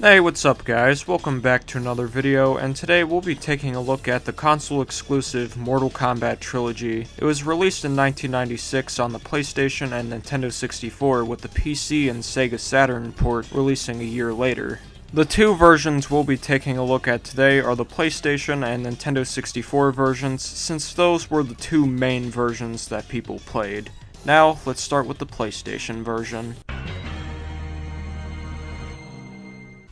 Hey, what's up guys? Welcome back to another video, and today we'll be taking a look at the console-exclusive Mortal Kombat Trilogy. It was released in 1996 on the Playstation and Nintendo 64, with the PC and Sega Saturn port releasing a year later. The two versions we'll be taking a look at today are the PlayStation and Nintendo 64 versions, since those were the two main versions that people played. Now, let's start with the PlayStation version.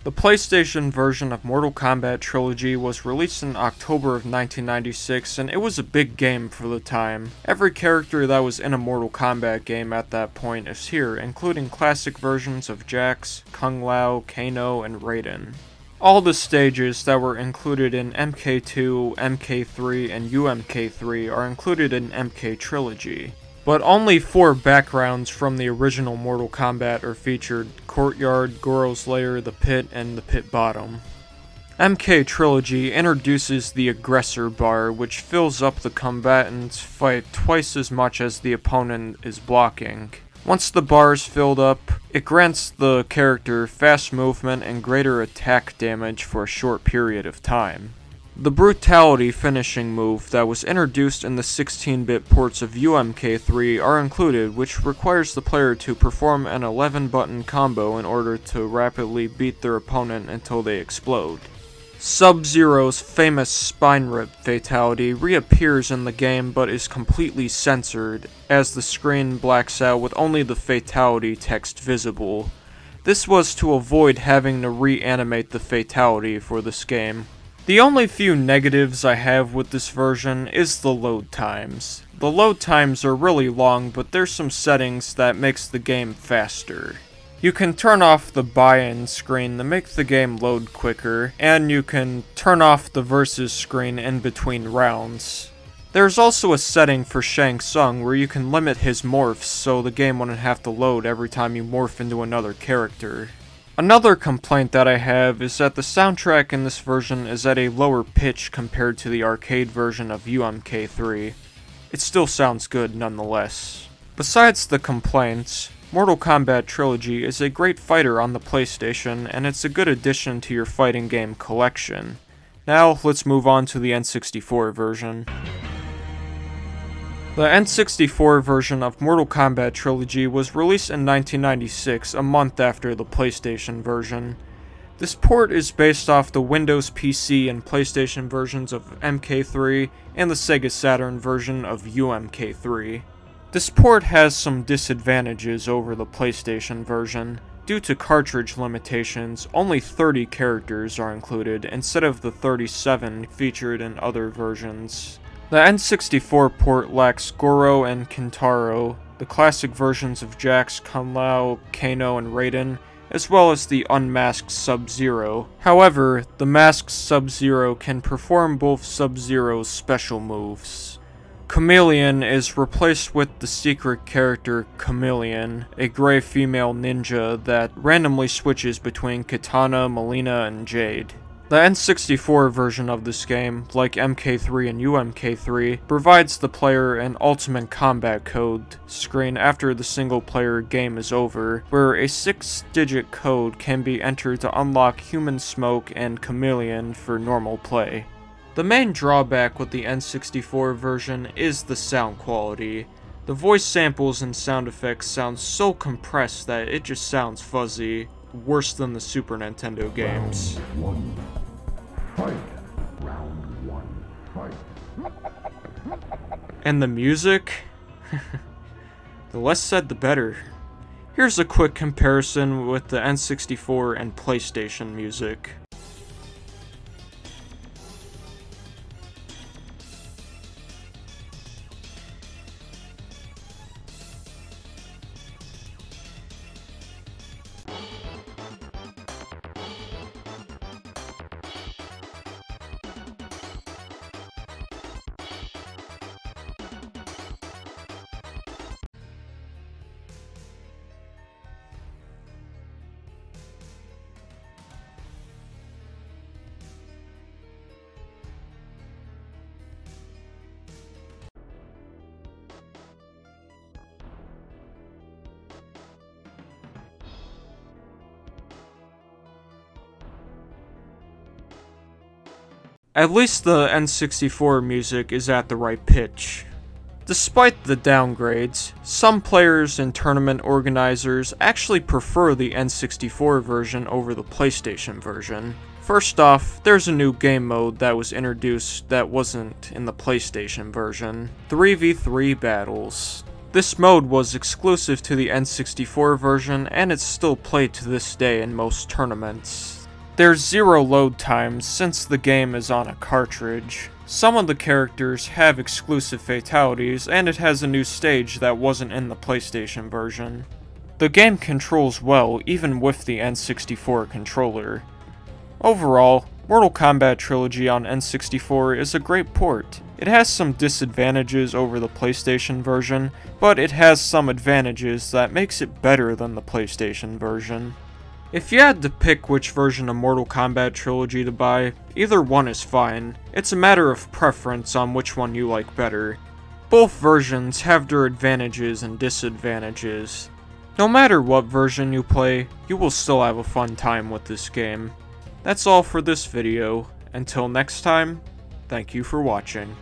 The PlayStation version of Mortal Kombat Trilogy was released in October of 1996, and it was a big game for the time. Every character that was in a Mortal Kombat game at that point is here, including classic versions of Jax, Kung Lao, Kano, and Raiden. All the stages that were included in MK2, MK3, and UMK3 are included in MK Trilogy. But only 4 backgrounds from the original Mortal Kombat are featured: Courtyard, Goro's Lair, the Pit, and the Pit Bottom. MK Trilogy introduces the Aggressor bar, which fills up the combatant's fight twice as much as the opponent is blocking. Once the bar is filled up, it grants the character fast movement and greater attack damage for a short period of time. The Brutality finishing move that was introduced in the 16-bit ports of UMK3 are included, which requires the player to perform an 11-button combo in order to rapidly beat their opponent until they explode. Sub-Zero's famous Spine Rip fatality reappears in the game but is completely censored, as the screen blacks out with only the fatality text visible. This was to avoid having to reanimate the fatality for this game. The only few negatives I have with this version is the load times. The load times are really long, but there's some settings that makes the game faster. You can turn off the buy-in screen to make the game load quicker, and you can turn off the versus screen in between rounds. There's also a setting for Shang Tsung where you can limit his morphs so the game wouldn't have to load every time you morph into another character. Another complaint that I have is that the soundtrack in this version is at a lower pitch compared to the arcade version of UMK3. It still sounds good nonetheless. Besides the complaints, Mortal Kombat Trilogy is a great fighter on the PlayStation, and it's a good addition to your fighting game collection. Now, let's move on to the N64 version. The N64 version of Mortal Kombat Trilogy was released in 1996, a month after the PlayStation version. This port is based off the Windows PC and PlayStation versions of MK3 and the Sega Saturn version of UMK3. This port has some disadvantages over the PlayStation version. Due to cartridge limitations, only 30 characters are included instead of the 37 featured in other versions. The N64 port lacks Goro and Kintaro, the classic versions of Jax, Kung Lao, Kano, and Raiden, as well as the unmasked Sub-Zero. However, the masked Sub-Zero can perform both Sub-Zero's special moves. Chameleon is replaced with the secret character Chameleon, a gray female ninja that randomly switches between Katana, Melina, and Jade. The N64 version of this game, like MK3 and UMK3, provides the player an ultimate combat code screen after the single-player game is over, where a 6-digit code can be entered to unlock Human Smoke and Chameleon for normal play. The main drawback with the N64 version is the sound quality. The voice samples and sound effects sound so compressed that it just sounds fuzzy, worse than the Super Nintendo games. Round one, fight. And the music? The less said the better. Here's a quick comparison with the N64 and PlayStation music. At least the N64 music is at the right pitch. Despite the downgrades, some players and tournament organizers actually prefer the N64 version over the PlayStation version. First off, there's a new game mode that was introduced that wasn't in the PlayStation version: 3v3 battles. This mode was exclusive to the N64 version, and it's still played to this day in most tournaments. There's zero load times since the game is on a cartridge. Some of the characters have exclusive fatalities, and it has a new stage that wasn't in the PlayStation version. The game controls well even with the N64 controller. Overall, Mortal Kombat Trilogy on N64 is a great port. It has some disadvantages over the PlayStation version, but it has some advantages that makes it better than the PlayStation version. If you had to pick which version of Mortal Kombat Trilogy to buy, either one is fine. It's a matter of preference on which one you like better. Both versions have their advantages and disadvantages. No matter what version you play, you will still have a fun time with this game. That's all for this video. Until next time, thank you for watching.